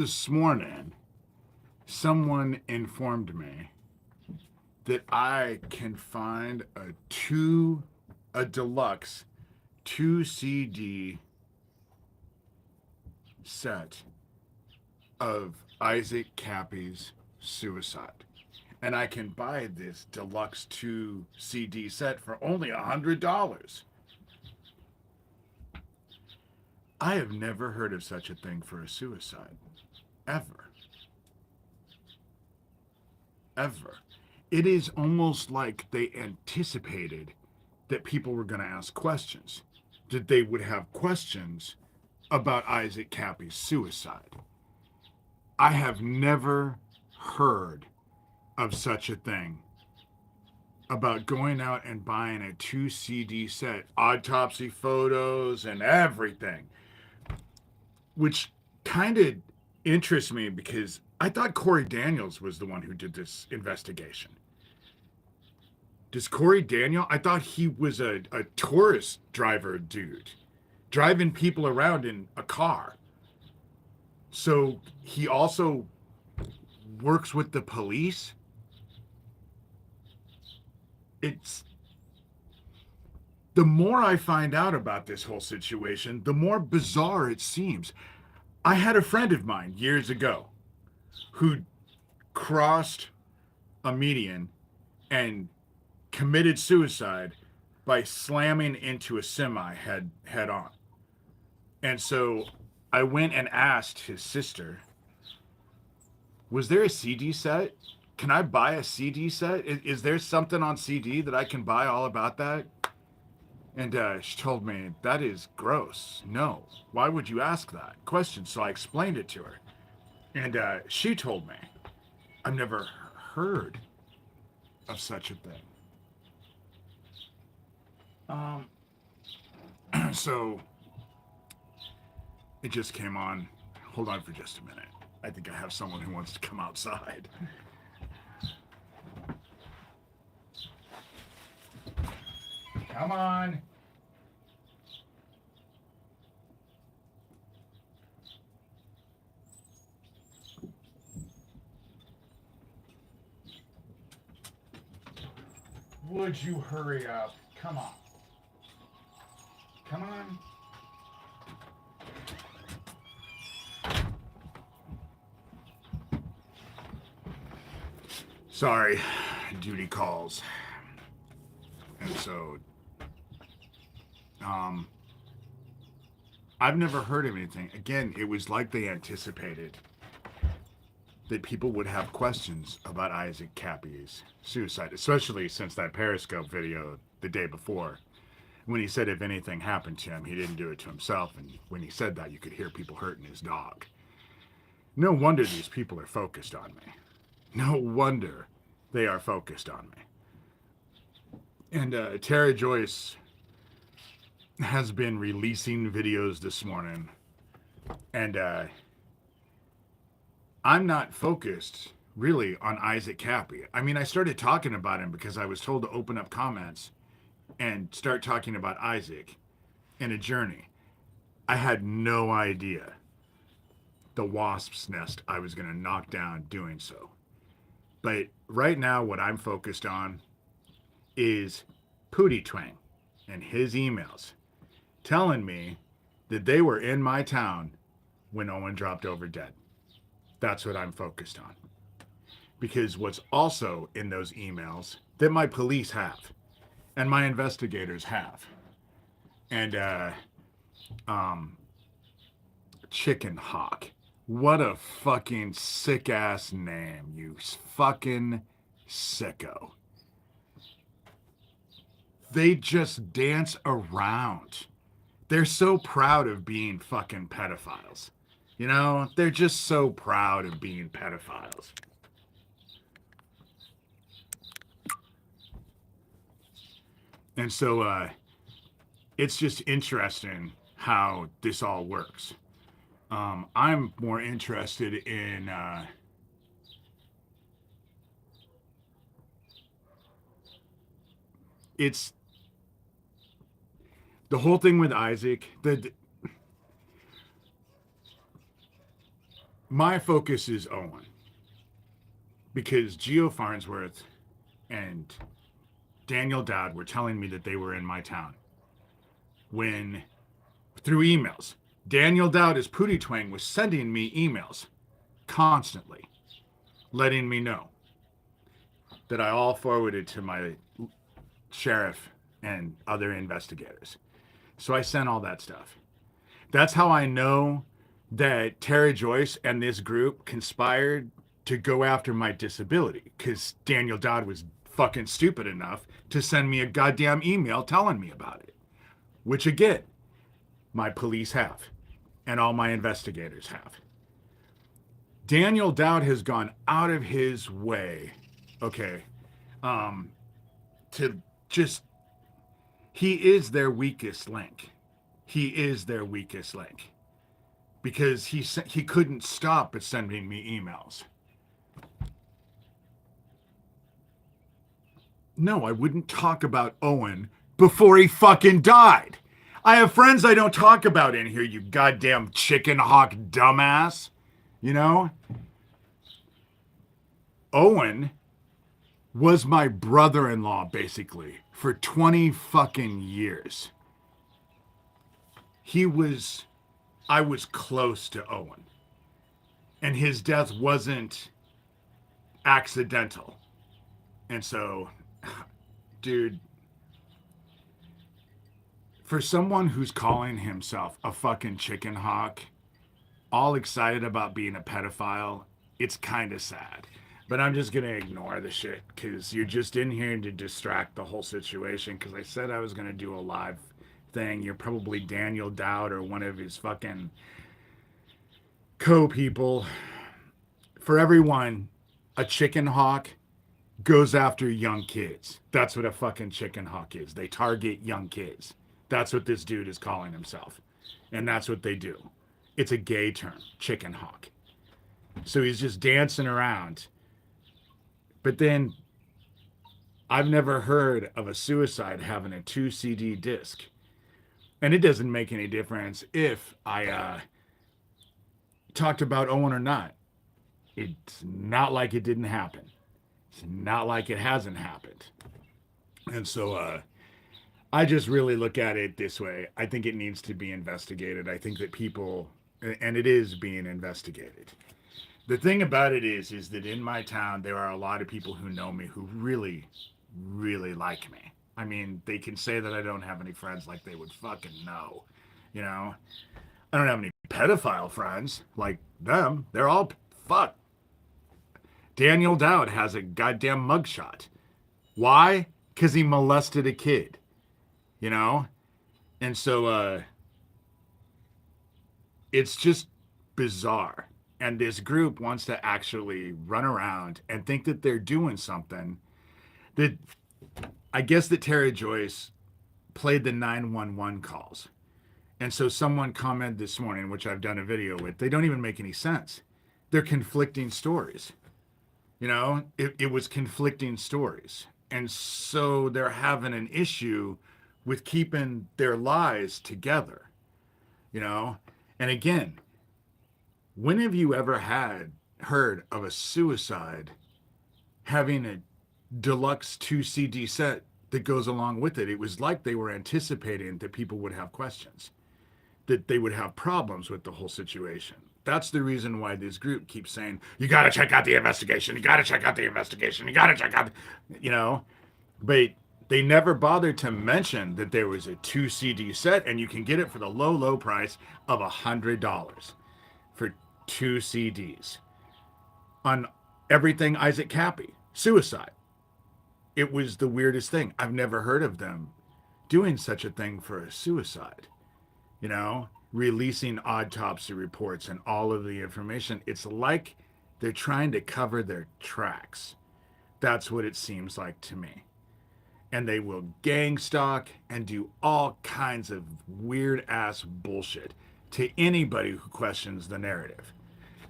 This morning, someone informed me that I can find a deluxe 2 CD set of Isaac Kappy's Suicide. And I can buy this deluxe 2 CD set for only $100. I have never heard of such a thing for a suicide. Ever. Ever. It is almost like they anticipated that people were going to ask questions, that they would have questions about Isaac Kappy's suicide. I have never heard of such a thing about going out and buying a 2 CD set, autopsy photos and everything, which kind of interests me because I thought Corey Daniels was the one who did this investigation. Does Corey Daniel? I thought he was a tourist driver dude, driving people around in a car. So he also works with the police? It's the more I find out about this whole situation, the more bizarre it seems. I had a friend of mine years ago who crossed a median and committed suicide by slamming into a semi head on. And so I went and asked his sister, was there a CD set? Can I buy a CD set? Is there something on CD that I can buy all about that? And she told me, that is gross. No. Why would you ask that question? So I explained it to her. And she told me, I've never heard of such a thing. So it just came on. Hold on for just a minute. I think I have someone who wants to come outside. Come on. Would you hurry up? Come on. Come on. Sorry, duty calls. And so, I've never heard of anything. Again, it was like they anticipated that people would have questions about Isaac Kappy's suicide, especially since that Periscope video the day before, when he said if anything happened to him, he didn't do it to himself. And when he said that, you could hear people hurting his dog. No wonder these people are focused on me. No wonder they are focused on me. And Tara Joyce has been releasing videos this morning. And I'm not focused really on Isaac Kappy. I mean, I started talking about him because I was told to open up comments and start talking about Isaac and a journey. I had no idea the wasp's nest I was going to knock down doing so. But right now, what I'm focused on is Pootie Twang and his emails telling me that they were in my town when Owen dropped over dead. That's what I'm focused on. Because what's also in those emails that my police have and my investigators have, and Chicken Hawk. What a fucking sick ass name, you fucking sicko. They just dance around. They're so proud of being fucking pedophiles. You know, they're just so proud of being pedophiles. And so it's just interesting how this all works. I'm more interested in it's the whole thing with Isaac. my focus is Owen because Geo Farnsworth and Daniel Dowd were telling me that they were in my town when, through emails, Daniel Dowd as Pootie Twang was sending me emails constantly, letting me know that I all forwarded to my sheriff and other investigators. So I sent all that stuff. That's how I know that Tara Joyce and this group conspired to go after my disability, because Daniel Dodd was fucking stupid enough to send me a goddamn email telling me about it, which again, my police have and all my investigators have. Daniel Dowd has gone out of his way, okay, to just, he is their weakest link. He is their weakest link because he couldn't stop at sending me emails. No, I wouldn't talk about Owen before he fucking died. I have friends I don't talk about in here, you goddamn chicken hawk dumbass. You know? Owen was my brother-in-law, basically, for 20 fucking years. I was close to Owen. And his death wasn't accidental. And so, dude, for someone who's calling himself a fucking chicken hawk, all excited about being a pedophile, it's kind of sad. But I'm just going to ignore the shit because you're just in here to distract the whole situation, because I said I was going to do a live thing. You're probably Daniel Dowd or one of his fucking co-people. For everyone, a chicken hawk goes after young kids. That's what a fucking chicken hawk is. They target young kids. That's what this dude is calling himself. And that's what they do. It's a gay term, chicken hawk. So he's just dancing around. But then I've never heard of a suicide having a 2 CD disc. And it doesn't make any difference if I talked about Owen or not. It's not like it didn't happen. It's not like it hasn't happened. And so I just really look at it this way. I think it needs to be investigated. I think that people, and it is being investigated. The thing about it is that in my town, there are a lot of people who know me who really, really like me. I mean, they can say that I don't have any friends like they would fucking know. You know? I don't have any pedophile friends like them. They're all fuck. Daniel Dowd has a goddamn mugshot. Why? Because he molested a kid. You know? And so, it's just bizarre. And this group wants to actually run around and think that they're doing something that, I guess that Tara Joyce played the 911 calls. And so someone commented this morning, which I've done a video with, they don't even make any sense. They're conflicting stories. You know, it was conflicting stories. And so they're having an issue with keeping their lies together. You know? And again, when have you ever heard of a suicide having a deluxe 2 CD set that goes along with it? It was like they were anticipating that people would have questions, that they would have problems with the whole situation. That's the reason why this group keeps saying, you got to check out the investigation. You got to check out the investigation. You got to check out, you know, but they never bothered to mention that there was a 2 CD set and you can get it for the low, low price of $100 for 2 CDs on everything Issac Kappy, suicide. It was the weirdest thing. I've never heard of them doing such a thing for a suicide. You know, releasing autopsy reports and all of the information. It's like they're trying to cover their tracks. That's what it seems like to me. And they will gang stalk and do all kinds of weird ass bullshit to anybody who questions the narrative.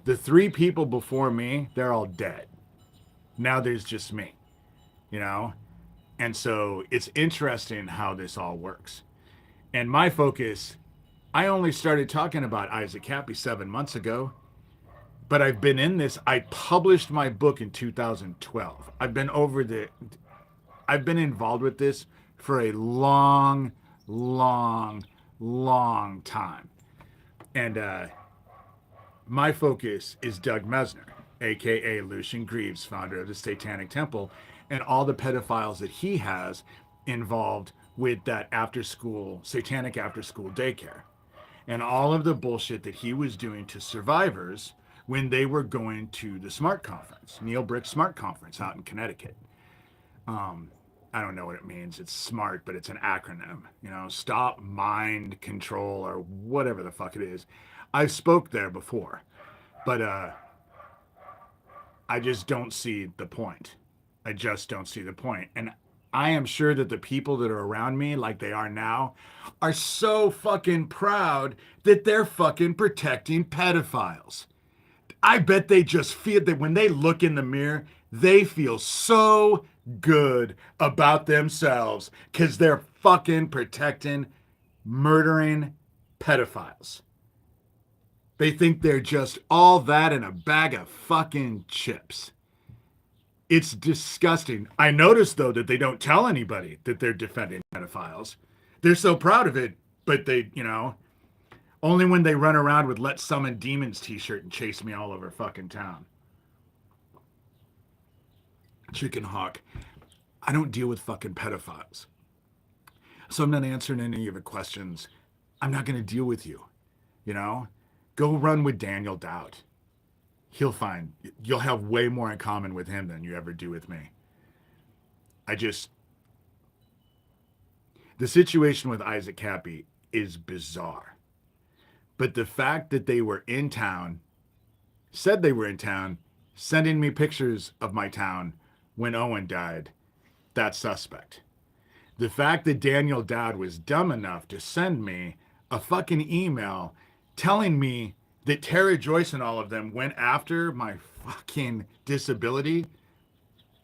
The 3 people before me, they're all dead. Now there's just me, you know? And so it's interesting how this all works. And my focus, I only started talking about Issac Kappy 7 months ago. but I've been in this. I published my book in 2012. I've been involved with this for a long, long, long time. And my focus is Doug Mesner, aka Lucian Greaves, founder of the Satanic Temple, and all the pedophiles that he has involved with that satanic after school daycare, and all of the bullshit that he was doing to survivors when they were going to the SMART conference, Neil Brick SMART conference out in Connecticut. I don't know what it means. It's SMART, but it's an acronym. Stop mind control or whatever the fuck it is. I spoke there before, but I just don't see the point. I just don't see the point. And I am sure that the people that are around me, like they are now, are so fucking proud that they're fucking protecting pedophiles. I bet they just feel that when they look in the mirror, they feel so good about themselves because they're fucking protecting murdering pedophiles. They think they're just all that in a bag of fucking chips. It's disgusting. I noticed, though, that they don't tell anybody that they're defending pedophiles. They're so proud of it, but only when they run around with Let's Summon Demons t-shirt and chase me all over fucking town. Chicken Hawk. I don't deal with fucking pedophiles. So I'm not answering any of your questions. I'm not going to deal with you. Go run with Daniel Dowd. You'll have way more in common with him than you ever do with me. The situation with Issac Kappy is bizarre. But the fact that they were in town, said they were in town, sending me pictures of my town when Owen died, that's suspect. The fact that Daniel Dowd was dumb enough to send me a fucking email telling me that Tara Joyce and all of them went after my fucking disability,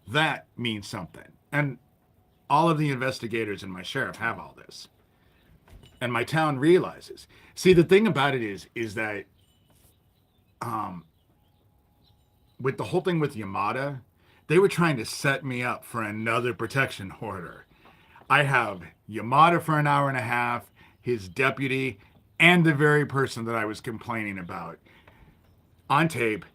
that means something. And all of the investigators and my sheriff have all this. And my town realizes. See, the thing about it is that with the whole thing with Yamada, they were trying to set me up for another protection order. I have Yamada for an hour and a half, his deputy, and the very person that I was complaining about on tape,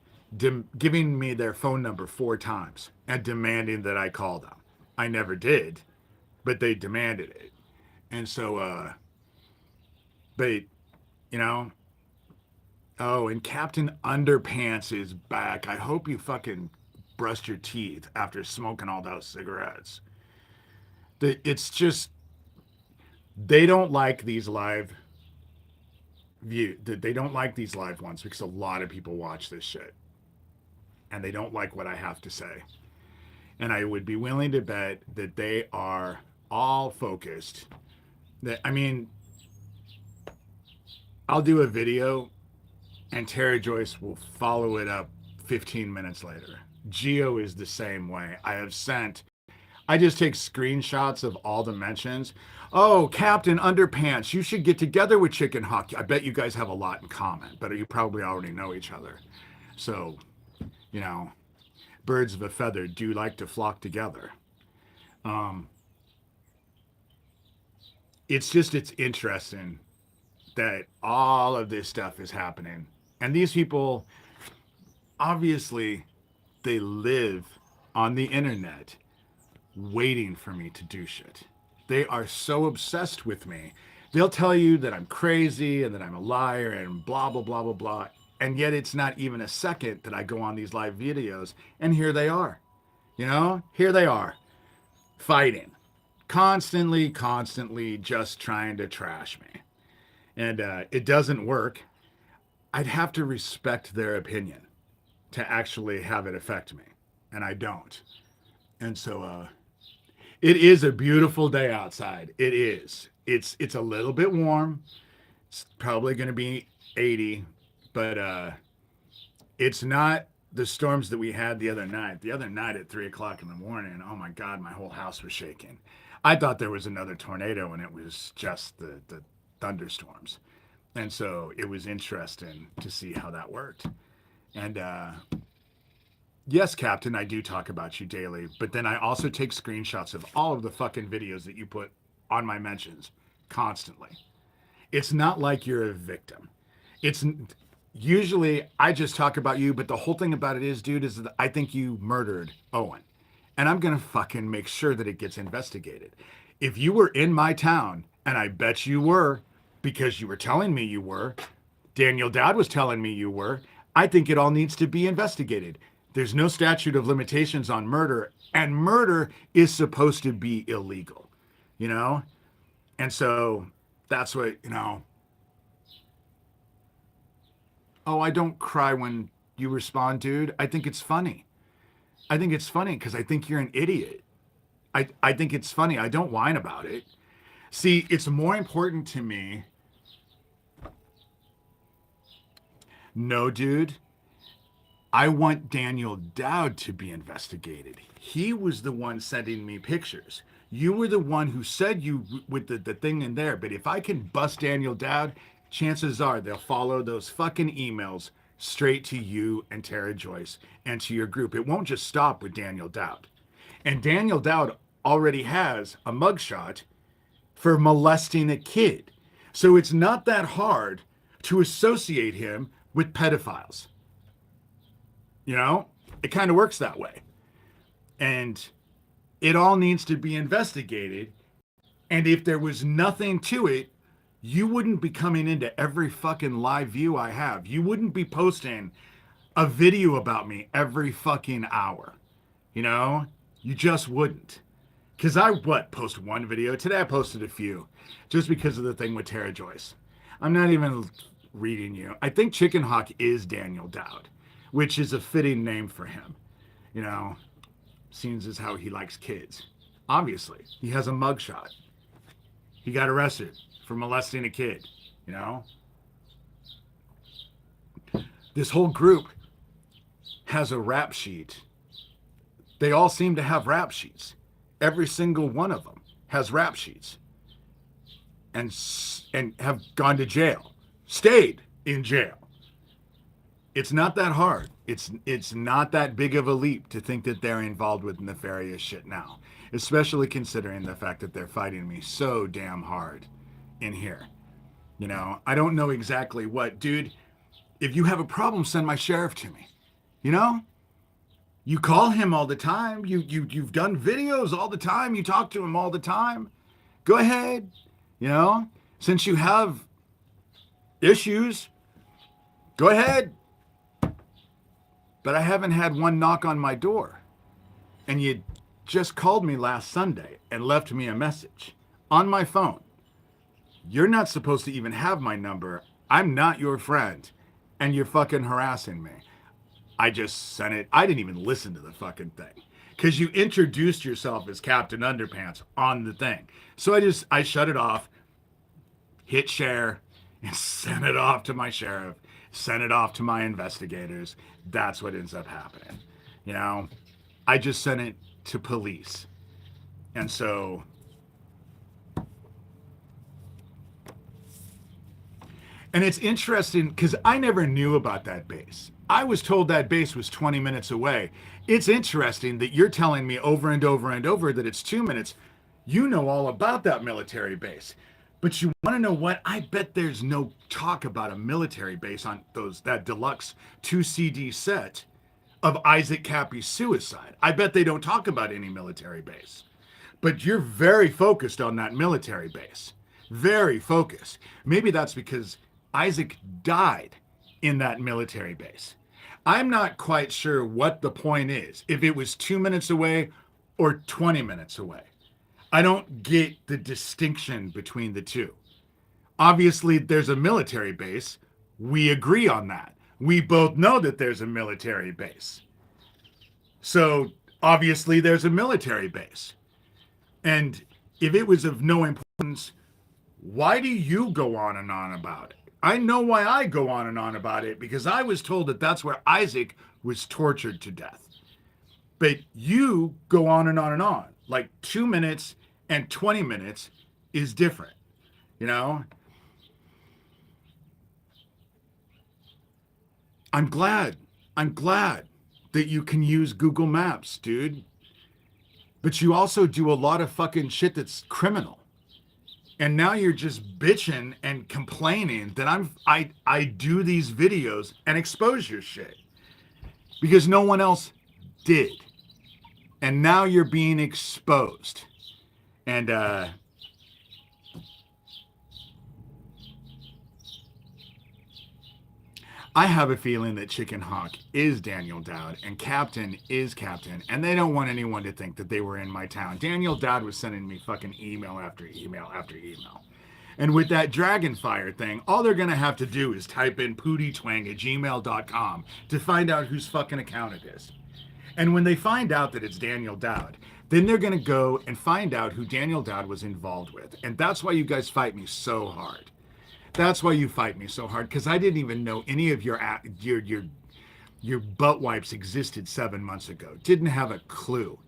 giving me their phone number 4 times and demanding that I call them. I never did, but they demanded it. And so, oh, and Captain Underpants is back. I hope you fucking brushed your teeth after smoking all those cigarettes. It's just, they don't like these live they don't like these live ones because a lot of people watch this shit and they don't like what I have to say. And I would be willing to bet that they are all focused. I'll do a video and Tara Joyce will follow it up 15 minutes later. Geo is the same way. I just take screenshots of all the mentions. Oh, Captain Underpants, you should get together with Chicken Hawk. I bet you guys have a lot in common, but you probably already know each other. So, birds of a feather do like to flock together. It's interesting that all of this stuff is happening. And these people, obviously, they live on the internet waiting for me to do shit. They are so obsessed with me. They'll tell you that I'm crazy and that I'm a liar and blah, blah, blah, blah, blah. And yet it's not even a second that I go on these live videos. And here they are. Here they are. Fighting. Constantly just trying to trash me. And it doesn't work. I'd have to respect their opinion to actually have it affect me. And I don't. And so it is a beautiful day outside. It is. It's a little bit warm. It's probably going to be 80, but it's not the storms that we had the other night. The other night at 3 o'clock in the morning, oh my God, my whole house was shaking. I thought there was another tornado and it was just the thunderstorms. And so it was interesting to see how that worked. And yes, Captain, I do talk about you daily, but then I also take screenshots of all of the fucking videos that you put on my mentions constantly. It's not like you're a victim. It's usually I just talk about you, but the whole thing about it is, dude, is that I think you murdered Owen. And I'm going to fucking make sure that it gets investigated. If you were in my town, and I bet you were, because you were telling me you were, Daniel Dowd was telling me you were, I think it all needs to be investigated. There's no statute of limitations on murder, and murder is supposed to be illegal, you know? And so that's what, you know. Oh, I don't cry when you respond, dude. I think it's funny. I think it's funny because I think you're an idiot. I think it's funny. I don't whine about it. See, it's more important to me. No, dude. I want Daniel Dowd to be investigated. He was the one sending me pictures. You were the one who said you with the thing in there. But if I can bust Daniel Dowd, chances are they'll follow those fucking emails straight to you and Tara Joyce and to your group. It won't just stop with Daniel Dowd. And Daniel Dowd already has a mugshot for molesting a kid. So it's not that hard to associate him with pedophiles. You know, it kind of works that way. And it all needs to be investigated. And if there was nothing to it, you wouldn't be coming into every fucking live view I have. You wouldn't be posting a video about me every fucking hour. You know, you just wouldn't. Because post one video? Today I posted a few just because of the thing with Tara Joyce. I'm not even reading you. I think Chicken Hawk is Daniel Dowd, which is a fitting name for him. You know, seems as how he likes kids. Obviously, he has a mugshot. He got arrested for molesting a kid, you know? This whole group has a rap sheet. They all seem to have rap sheets. Every single one of them has rap sheets and have gone to jail, stayed in jail. It's not that hard. It's not that big of a leap to think that they're involved with nefarious shit now, especially considering the fact that they're fighting me so damn hard in here. You know, I don't know exactly what, dude. If you have a problem, send my sheriff to me. You know, you call him all the time. You've done videos all the time. You talk to him all the time. Go ahead. You know, since you have issues, go ahead. But I haven't had one knock on my door. And you just called me last Sunday and left me a message on my phone. You're not supposed to even have my number. I'm not your friend. And you're fucking harassing me. I just sent it. I didn't even listen to the fucking thing. Because you introduced yourself as Captain Underpants on the thing. So I shut it off, hit share, and sent it off to my sheriff. Send it off to my investigators. That's what ends up happening. You know, I just sent it to police. And so, and it's interesting because I never knew about that base. I was told that base was 20 minutes away. It's interesting that you're telling me over and over and over that it's 2 minutes. You know all about that military base. But you want to know what? I bet there's no talk about a military base on that Deluxe 2 CD set of Issac Kappy's suicide. I bet they don't talk about any military base. But you're very focused on that military base. Very focused. Maybe that's because Issac died in that military base. I'm not quite sure what the point is, if it was 2 minutes away or 20 minutes away. I don't get the distinction between the two. Obviously, there's a military base. We agree on that. We both know that there's a military base. So, obviously, there's a military base. And if it was of no importance, why do you go on and on about it? I know why I go on and on about it, because I was told that that's where Issac was tortured to death. But you go on and on and on. Like 2 minutes and 20 minutes is different, you know? I'm glad I'm glad that you can use Google Maps, dude. But you also do a lot of fucking shit that's criminal. And now you're just bitching and complaining that I do these videos and expose your shit because no one else did. And now you're being exposed. And I have a feeling that Chicken Hawk is Daniel Dowd and Captain is Captain, and they don't want anyone to think that they were in my town. Daniel Dowd was sending me fucking email after email after email. And with that Dragonfire thing, all they're going to have to do is type in pootietwang@gmail.com to find out whose fucking account it is. And when they find out that it's Daniel Dowd, then they're going to go and find out who Daniel Dowd was involved with. And that's why you guys fight me so hard. That's why you fight me so hard, because I didn't even know any of your butt wipes existed 7 months ago. Didn't have a clue.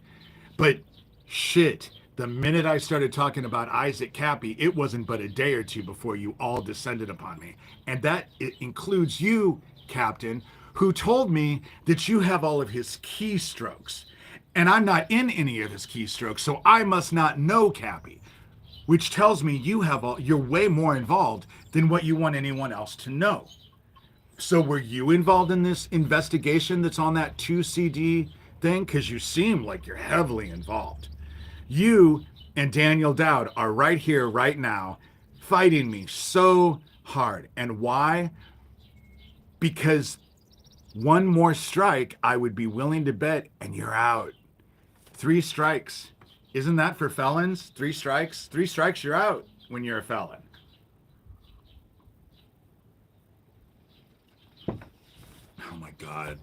But shit, the minute I started talking about Issac Kappy, it wasn't but a day or two before you all descended upon me. And that it includes you, Captain, who told me that you have all of his keystrokes. And I'm not in any of his keystrokes, so I must not know Kappy. Which tells me you're way more involved than what you want anyone else to know. So were you involved in this investigation that's on that 2CD thing? Because you seem like you're heavily involved. You and Daniel Dowd are right here, right now, fighting me so hard. And why? Because one more strike, I would be willing to bet, and you're out. 3 strikes. Isn't that for felons? 3 strikes? 3 strikes, you're out when you're a felon. Oh my God.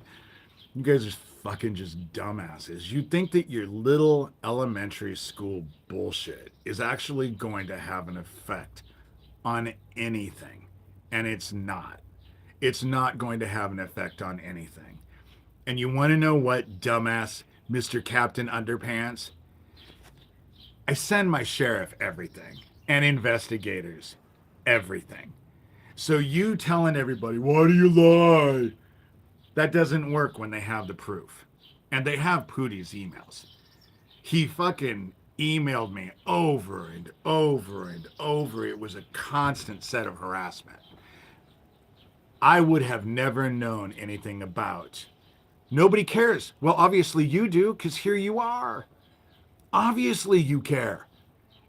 You guys are fucking just dumbasses. You think that your little elementary school bullshit is actually going to have an effect on anything. And it's not. It's not going to have an effect on anything. And you want to know what, dumbass Mr. Captain Underpants? I send my sheriff everything and investigators everything. So you telling everybody, why do you lie? That doesn't work when they have the proof. And they have Pootie's emails. He fucking emailed me over and over and over. It was a constant set of harassment. I would have never known anything about. Nobody cares. Well, obviously you do, because here you are. Obviously you care.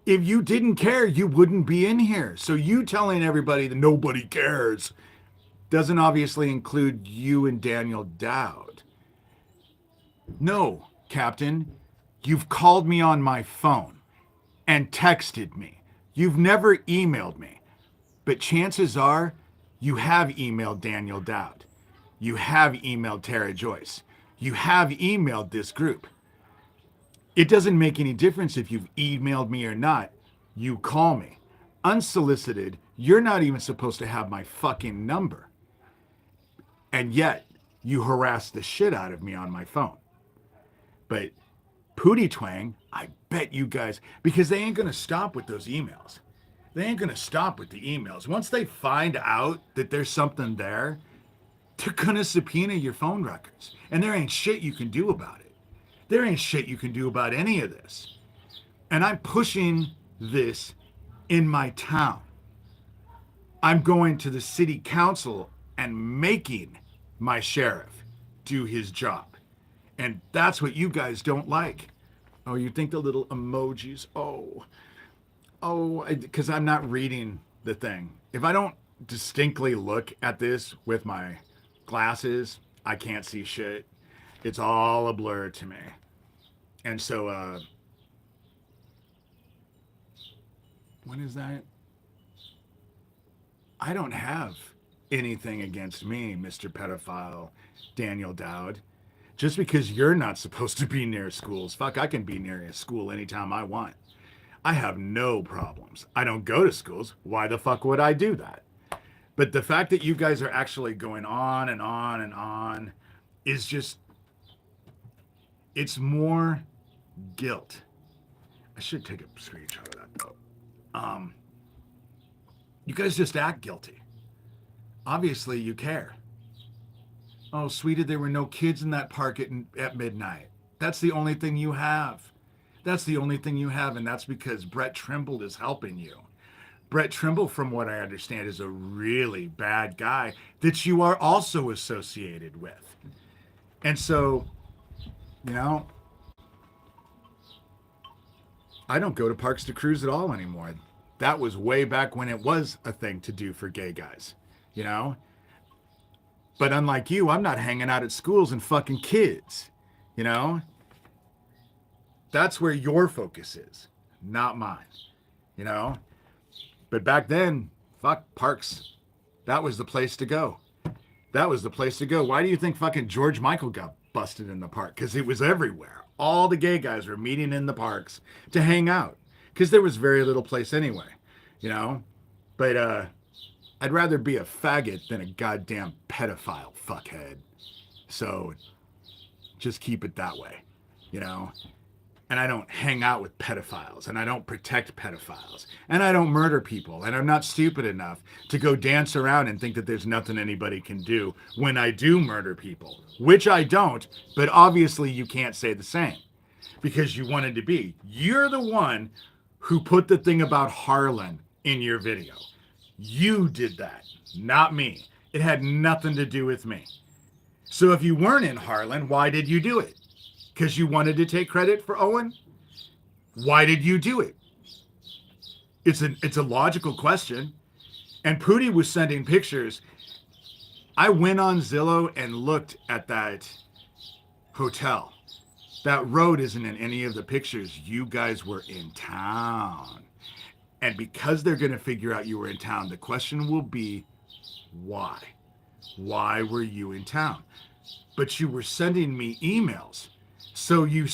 If you didn't care, you wouldn't be in here. So you telling everybody that nobody cares doesn't obviously include you and Daniel Dowd. No, Captain, you've called me on my phone and texted me. You've never emailed me. But chances are you have emailed Daniel Dowd. You have emailed Tara Joyce. You have emailed this group. It doesn't make any difference if you've emailed me or not. You call me. Unsolicited, you're not even supposed to have my fucking number. And yet, you harass the shit out of me on my phone. But Pootie Twang, I bet you guys, because they ain't going to stop with those emails. They ain't going to stop with the emails. Once they find out that there's something there, they're going to subpoena your phone records. And there ain't shit you can do about it. There ain't shit you can do about any of this. And I'm pushing this in my town. I'm going to the city council and making my sheriff do his job. And that's what you guys don't like. Oh, you think the little emojis? Because I'm not reading the thing. If I don't distinctly look at this with my glasses, I can't see shit. It's all a blur to me. And so, what is that? I don't have anything against me, Mr. Pedophile Daniel Dowd. Just because you're not supposed to be near schools. Fuck, I can be near a school anytime I want. I have no problems. I don't go to schools. Why the fuck would I do that? But the fact that you guys are actually going on and on and on is just, it's more guilt. I should take a screenshot of that though. You guys just act guilty. Obviously you care. Oh, sweetie, there were no kids in that park at midnight. That's the only thing you have. That's the only thing you have, and that's because Brett Trimble is helping you. Brett Trimble, from what I understand, is a really bad guy that you are also associated with. And so, you know, I don't go to parks to cruise at all anymore. That was way back when it was a thing to do for gay guys, you know? But unlike you, I'm not hanging out at schools and fucking kids, you know? That's where your focus is, not mine, you know? But back then, fuck parks. That was the place to go. That was the place to go. Why do you think fucking George Michael got busted in the park? Because it was everywhere. All the gay guys were meeting in the parks to hang out. Because there was very little place anyway, you know? But I'd rather be a faggot than a goddamn pedophile fuckhead. So just keep it that way, you know? And I don't hang out with pedophiles, and I don't protect pedophiles, and I don't murder people, and I'm not stupid enough to go dance around and think that there's nothing anybody can do when I do murder people, which I don't, but obviously you can't say the same because you wanted to be. You're the one who put the thing about Harlan in your video. You did that, not me. It had nothing to do with me. So if you weren't in Harlan, why did you do it? Because you wanted to take credit for Owen? Why did you do it? It's a logical question. And Pootie was sending pictures. I went on Zillow and looked at that hotel. That road isn't in any of the pictures. You guys were in town. And because they're going to figure out you were in town, the question will be, why? Why were you in town? But you were sending me emails. So you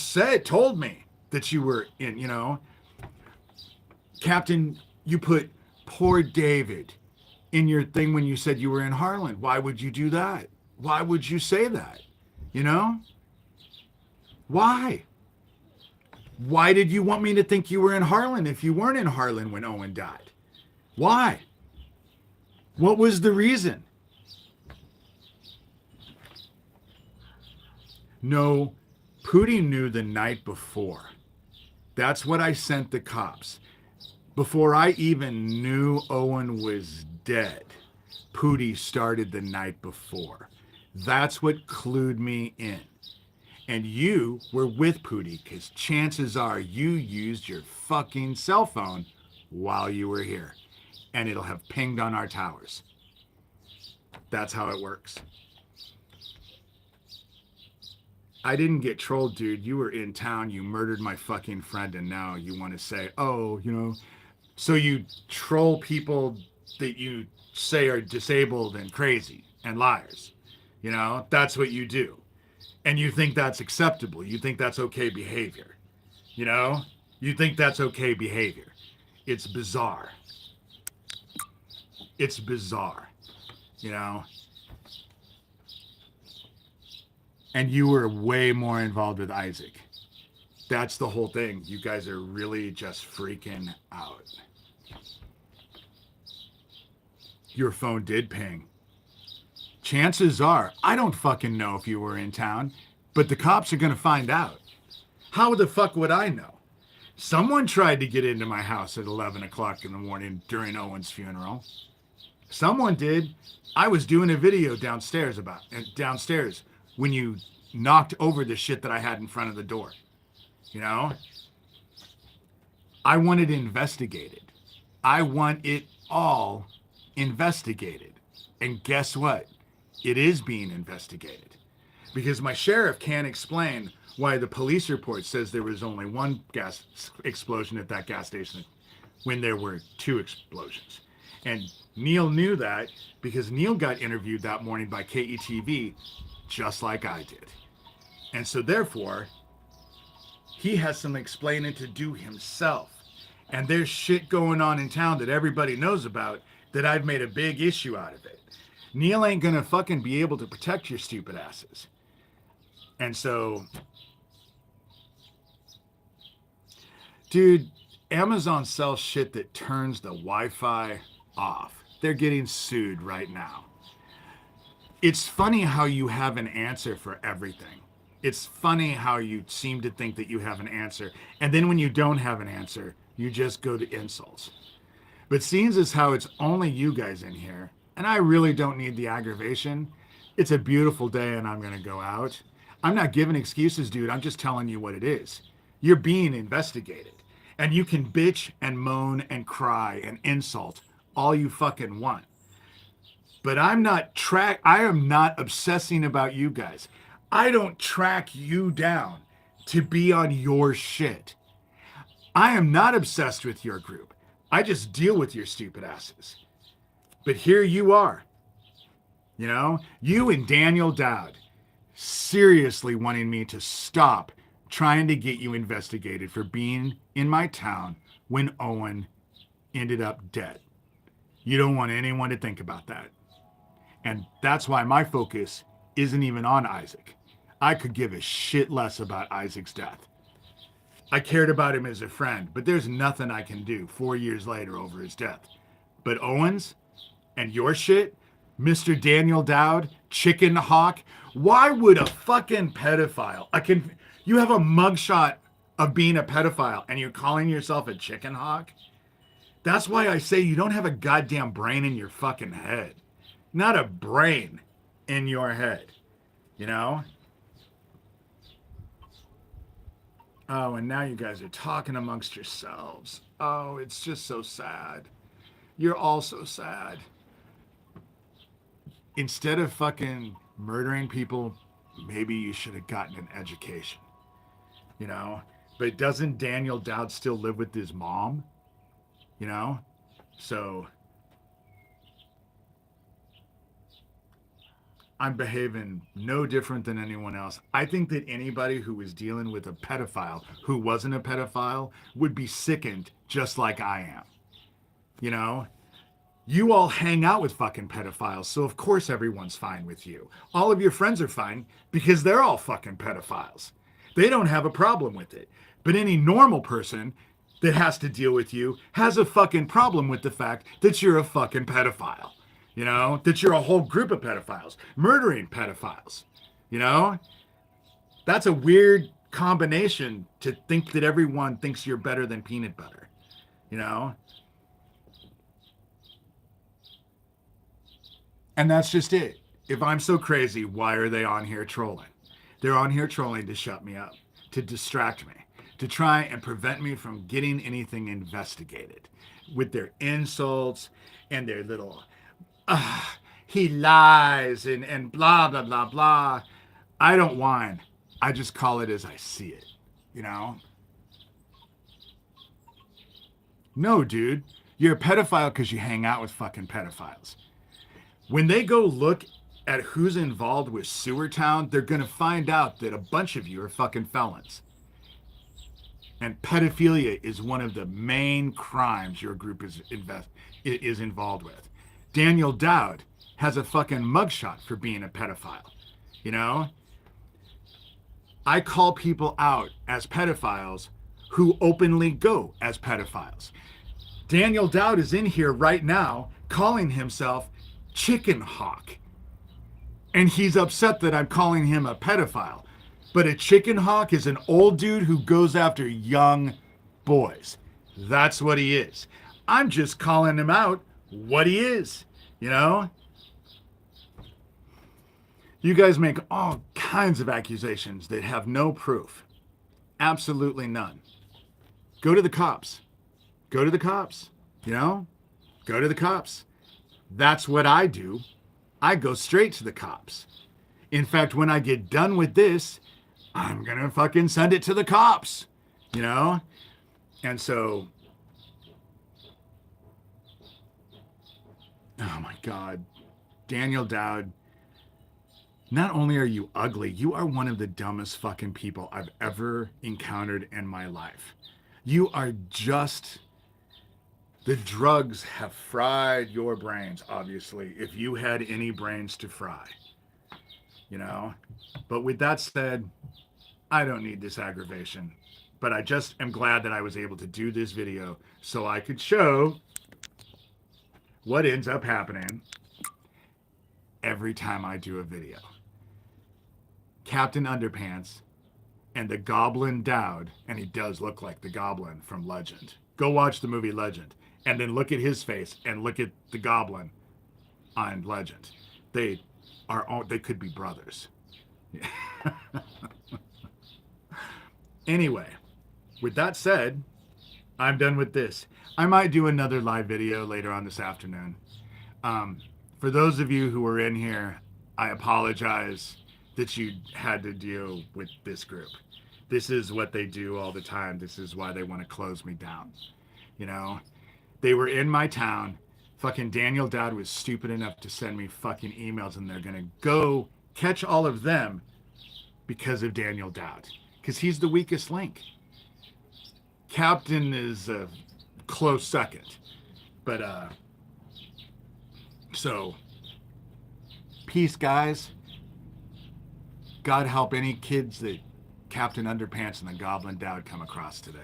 told me that you were in, you know, Captain, you put poor David in your thing when you said you were in Harlan. Why would you do that? Why would you say that? You know? Why? Why did you want me to think you were in Harlan if you weren't in Harlan when Owen died? Why? What was the reason? No, Pootie knew the night before. That's what I sent the cops. Before I even knew Owen was dead, Pootie started the night before. That's what clued me in. And you were with Pootie because chances are you used your fucking cell phone while you were here. And it'll have pinged on our towers. That's how it works. I didn't get trolled, dude. You were in town, you murdered my fucking friend, and now you want to say, oh, you know. So you troll people that you say are disabled and crazy and liars. You know, that's what you do. And you think that's acceptable. You think that's okay behavior. You know, you think that's okay behavior. It's bizarre. It's bizarre, you know. And you were way more involved with Issac. That's the whole thing. You guys are really just freaking out. Your phone did ping. Chances are, I don't fucking know if you were in town, but the cops are going to find out. How the fuck would I know? Someone tried to get into my house at 11 o'clock in the morning during Owen's funeral. Someone did. I was doing a video downstairs when you knocked over the shit that I had in front of the door. You know? I want it investigated. I want it all investigated. And guess what? It is being investigated. Because my sheriff can't explain why the police report says there was only one gas explosion at that gas station when there were 2 explosions. And Neil knew that because Neil got interviewed that morning by KETV just like I did. And so therefore, he has some explaining to do himself. And there's shit going on in town that everybody knows about that I've made a big issue out of it. Neil ain't gonna fucking be able to protect your stupid asses. And so, dude, Amazon sells shit that turns the Wi-Fi off. They're getting sued right now. It's funny how you have an answer for everything. It's funny how you seem to think that you have an answer. And then when you don't have an answer, you just go to insults. But seeing as how it's only you guys in here, and I really don't need the aggravation, it's a beautiful day and I'm going to go out. I'm not giving excuses, dude. I'm just telling you what it is. You're being investigated. And you can bitch and moan and cry and insult all you fucking want. But I am not obsessing about you guys. I don't track you down to be on your shit. I am not obsessed with your group. I just deal with your stupid asses. But here you are. You know, you and Daniel Dowd seriously wanting me to stop trying to get you investigated for being in my town when Owen ended up dead. You don't want anyone to think about that. And that's why my focus isn't even on Issac. I could give a shit less about Isaac's death. I cared about him as a friend, but there's nothing I can do 4 years later over his death. But Owens and your shit, Mr. Daniel Dowd, Chicken Hawk, why would a fucking pedophile, you have a mugshot of being a pedophile and you're calling yourself a chicken hawk? That's why I say you don't have a goddamn brain in your fucking head. Not a brain in your head, you know? Oh, and now you guys are talking amongst yourselves. Oh, it's just so sad. You're all so sad. Instead of fucking murdering people, maybe you should have gotten an education, you know? But doesn't Daniel Dowd still live with his mom? You know? So I'm behaving no different than anyone else. I think that anybody who was dealing with a pedophile who wasn't a pedophile would be sickened just like I am. You know? You all hang out with fucking pedophiles, so of course everyone's fine with you. All of your friends are fine because they're all fucking pedophiles. They don't have a problem with it. But any normal person that has to deal with you has a fucking problem with the fact that you're a fucking pedophile. You know, that you're a whole group of pedophiles, murdering pedophiles. You know, that's a weird combination to think that everyone thinks you're better than peanut butter. You know, and that's just it. If I'm so crazy, why are they on here trolling? They're on here trolling to shut me up, to distract me, to try and prevent me from getting anything investigated with their insults and their little he lies and blah, blah, blah, blah. I don't whine. I just call it as I see it, you know? No, dude. You're a pedophile because you hang out with fucking pedophiles. When they go look at who's involved with Sewer Town, they're going to find out that a bunch of you are fucking felons. And pedophilia is one of the main crimes your group is involved with. Daniel Dowd has a fucking mugshot for being a pedophile. You know? I call people out as pedophiles who openly go as pedophiles. Daniel Dowd is in here right now calling himself Chicken Hawk. And he's upset that I'm calling him a pedophile. But a chicken hawk is an old dude who goes after young boys. That's what he is. I'm just calling him out what he is, you know? You guys make all kinds of accusations that have no proof. Absolutely none. Go to the cops. Go to the cops, you know? Go to the cops. That's what I do. I go straight to the cops. In fact, when I get done with this, I'm gonna fucking send it to the cops, you know? And so, oh my God, Daniel Dowd, not only are you ugly, you are one of the dumbest fucking people I've ever encountered in my life. You are just, the drugs have fried your brains, obviously, if you had any brains to fry, you know? But with that said, I don't need this aggravation, but I just am glad that I was able to do this video so I could show what ends up happening every time I do a video. Captain Underpants and the Goblin Dowd, and he does look like the Goblin from Legend. Go watch the movie Legend, and then look at his face and look at the Goblin on Legend. They could be brothers. Anyway, with that said, I'm done with this. I might do another live video later on this afternoon. For those of you who were in here, I apologize that you had to deal with this group. This is what they do all the time. This is why they want to close me down. You know, they were in my town. Fucking Daniel Dowd was stupid enough to send me fucking emails, and they're going to go catch all of them because of Daniel Dowd. Because he's the weakest link. Captain is a close second. But, so, peace, guys. God help any kids that Captain Underpants and the Goblin Dowd come across today.